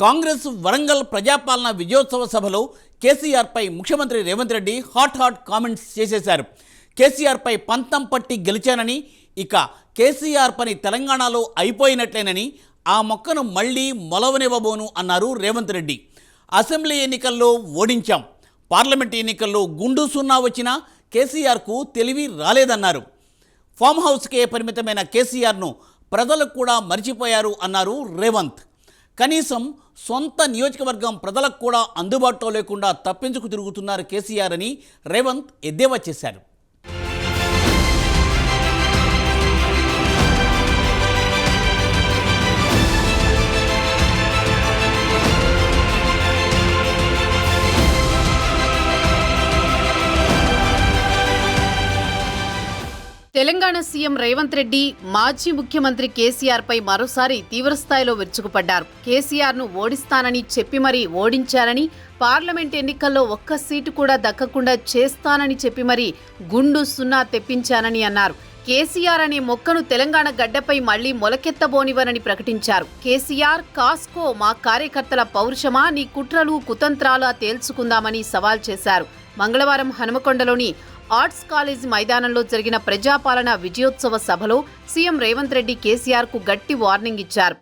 కాంగ్రెస్ వరంగల్ ప్రజాపాలన విజయోత్సవ సభలో కేసీఆర్పై ముఖ్యమంత్రి రేవంత్ రెడ్డి హాట్ కామెంట్స్ చేసేశారు. కేసీఆర్పై పంతం పట్టి గెలిచానని, ఇక కేసీఆర్ పని తెలంగాణలో అయిపోయినట్లేనని, ఆ మొక్కను మళ్లీ మొలవనివ్వబోను అన్నారు రేవంత్ రెడ్డి. అసెంబ్లీ ఎన్నికల్లో ఓడించాం, పార్లమెంట్ ఎన్నికల్లో గుండు సున్నా వచ్చినా కేసీఆర్కు తెలివి రాలేదన్నారు. ఫామ్ హౌస్కే పరిమితమైన కేసీఆర్ను ప్రజలు కూడా మర్చిపోయారు అన్నారు రేవంత్. కనీసం సొంత నియోజకవర్గం ప్రజలకు కూడా అందుబాటులో లేకుండా తప్పించుకు తిరుగుతున్నారు కేసీఆర్ అని రేవంత్ ఎద్దేవా చేశారు. తెలంగాణ సీఎం రేవంత్ రెడ్డి మాజీ ముఖ్యమంత్రి కేసీఆర్ పై మరోసారి తీవ్రస్థాయిలో విరుచుకుపడ్డారు. కేసీఆర్ ను ఓడిస్తానని చెప్పి మరీ ఓడించారని, పార్లమెంట్ ఎన్నికల్లో ఒక్క సీటు కూడా దక్కకుండా చేస్తానని చెప్పి మరీ గుండు సున్నా తెప్పించానని అన్నారు. కేసీఆర్ అనే మొక్కను తెలంగాణ గడ్డపై మళ్లీ మొలకెత్తబోనివ్వనని ప్రకటించారు. కేసీఆర్ కాస్కో మా కార్యకర్తల పౌరుషమా, నీ కుట్రలు కుతంత్రాలా తేల్చుకుందామని సవాల్ చేశారు. మంగళవారం హనుమకొండలోని ఆర్ట్స్ కాలేజీ మైదానంలో జరిగిన ప్రజాపాలన విజయోత్సవ సభలో సీఎం రేవంత్ రెడ్డి కేసీఆర్ కు గట్టి వార్నింగ్ ఇచ్చారు.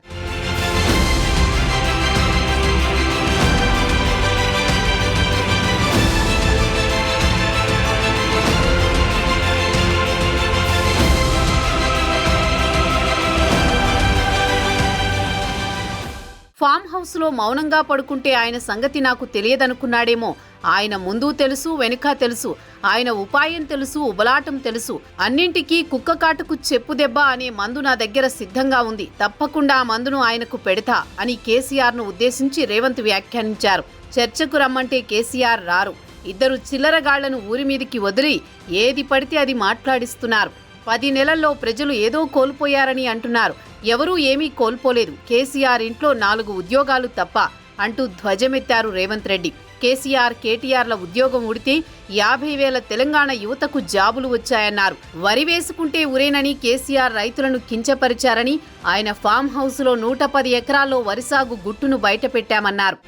ఫామ్ హౌస్ లో మౌనంగా పడుకుంటే ఆయన సంగతి నాకు తెలియదనుకున్నాడేమో. ఆయన ముందు తెలుసు, వెనుక తెలుసు, ఆయన ఉపాయం తెలుసు, ఉబలాటం తెలుసు. అన్నింటికీ కుక్క కాటుకు చెప్పు దెబ్బ అనే మందు నా దగ్గర సిద్ధంగా ఉంది. తప్పకుండా ఆ మందును ఆయనకు పెడతా అని కేసీఆర్ ను ఉద్దేశించి రేవంత్ వ్యాఖ్యానించారు. చర్చకు రమ్మంటే కేసీఆర్ రారు. ఇద్దరు చిల్లరగాళ్లను ఊరి మీదికి వదిలి ఏది పడితే అది మాట్లాడిస్తున్నారు. 10 నెలల్లో ప్రజలు ఏదో కోల్పోయారని అంటున్నారు. ఎవరూ ఏమీ కోల్పోలేదు. కేసీఆర్ ఇంట్లో 4 ఉద్యోగాలు తప్ప అంటూ ధ్వజమెత్తారు రేవంత్ రెడ్డి. కేసీఆర్, కేటీఆర్ల ఉద్యోగం ఉడితే 50,000 తెలంగాణ యువతకు జాబులు వచ్చాయన్నారు. వరి వేసుకుంటే ఉరేనని కేసీఆర్ రైతులను కించపరిచారని, ఆయన ఫామ్ హౌస్లో 110 ఎకరాల్లో వరి సాగు గుట్టును బయటపెట్టామన్నారు.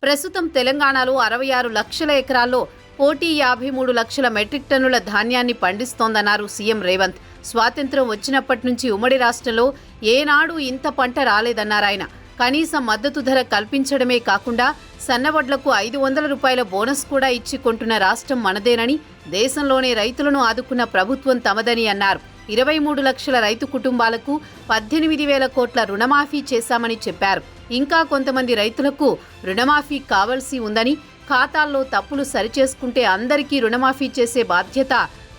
ప్రస్తుతం తెలంగాణలో 66 లక్షల ఎకరాల్లో కోటి 53 లక్షల మెట్రిక్ టన్నుల ధాన్యాన్ని పండిస్తోందన్నారు సీఎం రేవంత్. స్వాతంత్ర్యం వచ్చినప్పటి నుంచి ఉమ్మడి రాష్ట్రంలో ఏనాడు ఇంత పంట రాలేదన్నారాయన. కనీస మద్దతు ధర కల్పించడమే కాకుండా సన్నవడ్లకు 500 రూపాయల బోనస్ కూడా ఇచ్చి కొంటున్న రాష్ట్రం మనదేనని, దేశంలోనే రైతులను ఆదుకున్న ప్రభుత్వం తమదని అన్నారు. 23 లక్షల రైతు కుటుంబాలకు 18,000 కోట్ల రుణమాఫీ చేశామని చెప్పారు. ఇంకా కొంతమంది రైతులకు రుణమాఫీ కావాల్సి ఉందని, ఖాతాల్లో తప్పులు సరిచేసుకుంటే అందరికీ రుణమాఫీ చేసే బాధ్యత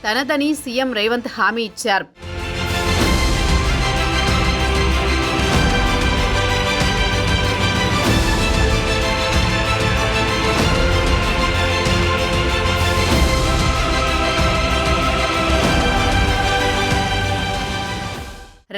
తనదని సీఎం రేవంత్ హామీ ఇచ్చారు.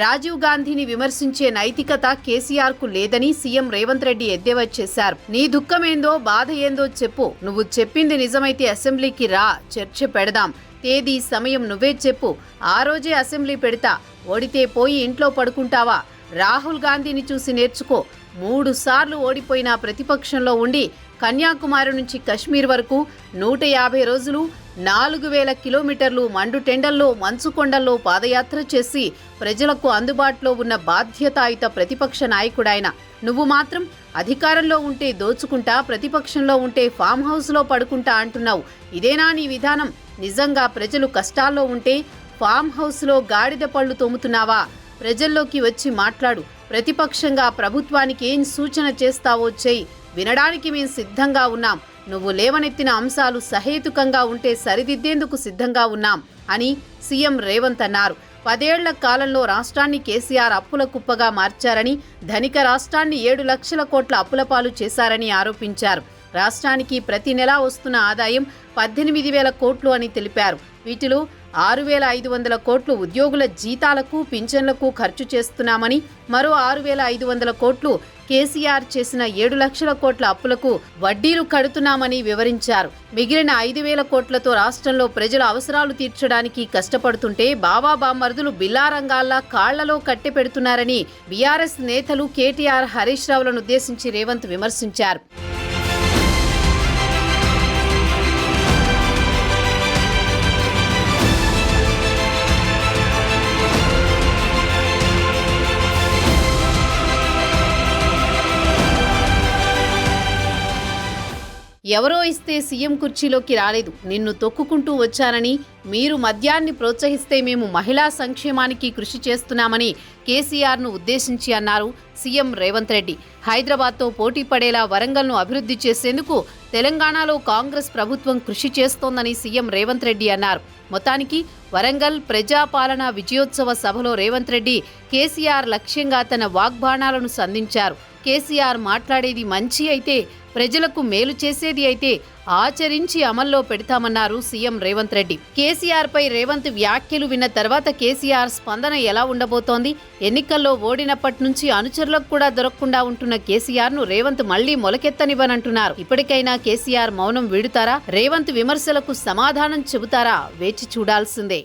రాజీవ్ గాంధీని విమర్శించే నైతికత కేసీఆర్ కు లేదని సీఎం రేవంత్ రెడ్డి ఎద్దేవా చేశారు. నీ దుఃఖమేందో, బాధ ఏందో చెప్పు. నువ్వు చెప్పింది నిజమైతే అసెంబ్లీకి రా, చర్చ పెడదాం. తేదీ, సమయం నువ్వే చెప్పు. ఆ రోజే అసెంబ్లీ పెడతా. ఓడితే పోయి ఇంట్లో పడుకుంటావా? రాహుల్ గాంధీని చూసి నేర్చుకో. 3 సార్లు ఓడిపోయిన ప్రతిపక్షంలో ఉండి కన్యాకుమారి నుంచి కశ్మీర్ వరకు 150 రోజులు 4,000 కిలోమీటర్లు మండుటెండల్లో, మంచుకొండల్లో పాదయాత్ర చేసి ప్రజలకు అందుబాటులో ఉన్న బాధ్యతాయుత ప్రతిపక్ష నాయకుడాయన. నువ్వు మాత్రం అధికారంలో ఉంటే దోచుకుంటా, ప్రతిపక్షంలో ఉంటే ఫామ్ హౌస్లో పడుకుంటా అంటున్నావు. ఇదేనా నీ విధానం? నిజంగా ప్రజలు కష్టాల్లో ఉంటే ఫామ్ హౌస్లో గాడిద పళ్ళు తోముతున్నావా? ప్రజల్లోకి వచ్చి మాట్లాడు. ప్రతిపక్షంగా ప్రభుత్వానికి ఏం సూచన చేస్తావో చెయ్యి. వినడానికి మేం సిద్ధంగా ఉన్నాం. నువ్వు లేవనెత్తిన అంశాలు సహేతుకంగా ఉంటే సరిదిద్దేందుకు సిద్ధంగా ఉన్నాం అని సీఎం రేవంత్ అన్నారు. 10 ఏళ్ల కాలంలో రాష్ట్రాన్ని కేసీఆర్ అప్పుల కుప్పగా మార్చారని, ధనిక రాష్ట్రాన్ని 7 లక్షల కోట్ల అప్పుల పాలు చేశారని ఆరోపించారు. రాష్ట్రానికి ప్రతి నెలా వస్తున్న ఆదాయం 18,000 కోట్లు అని తెలిపారు. వీటిలో 6,500 కోట్లు ఉద్యోగుల జీతాలకు పింఛన్లకు ఖర్చు చేస్తున్నామని, మరో 6,500 కోట్లు కేసీఆర్ చేసిన 7 లక్షల కోట్ల అప్పులకు వడ్డీలు కడుతున్నామని వివరించారు. మిగిలిన 5,000 కోట్లతో రాష్ట్రంలో ప్రజల అవసరాలు తీర్చడానికి కష్టపడుతుంటే బావా బామ్మర్దులు బిల్లారంగాల్లా కాళ్లలో కట్టె పెడుతున్నారని బీఆర్ఎస్ నేతలు కేటీఆర్, హరీష్ రావులను ఉద్దేశించి రేవంత్ విమర్శించారు. ఎవరో ఇస్తే సీఎం కుర్చీలోకి రాలేదు, నిన్ను తొక్కుకుంటూ వచ్చానని, మీరు మద్యాన్ని ప్రోత్సహిస్తే మేము మహిళా సంక్షేమానికి కృషి చేస్తున్నామని కేసీఆర్ను ఉద్దేశించి అన్నారు సీఎం రేవంత్ రెడ్డి. హైదరాబాద్తో పోటీ పడేలా వరంగల్ను అభివృద్ధి చేసేందుకు తెలంగాణలో కాంగ్రెస్ ప్రభుత్వం కృషి చేస్తోందని సీఎం రేవంత్ రెడ్డి అన్నారు. మొత్తానికి వరంగల్ ప్రజాపాలన విజయోత్సవ సభలో రేవంత్ రెడ్డి కేసీఆర్ లక్ష్యంగా తన వాగ్బాణాలను సంధించారు. కేసీఆర్ మాట్లాడేది మంచి అయితే, ప్రజలకు మేలు చేసేది అయితే ఆచరించి అమల్లో పెడతామన్నారు సీఎం రేవంత్ రెడ్డి. కేసీఆర్ పై రేవంత్ వ్యాఖ్యలు విన్న తర్వాత కేసీఆర్ స్పందన ఎలా ఉండబోతోంది? ఎన్నికల్లో ఓడినప్పటి నుంచి అనుచరులకు కూడా దొరకకుండా ఉంటున్న కేసీఆర్ ను రేవంత్ మళ్లీ మొలకెత్తనివ్వనంటున్నారు. ఇప్పటికైనా కేసీఆర్ మౌనం వీడుతారా? రేవంత్ విమర్శలకు సమాధానం చెబుతారా? వేచి చూడాల్సిందే.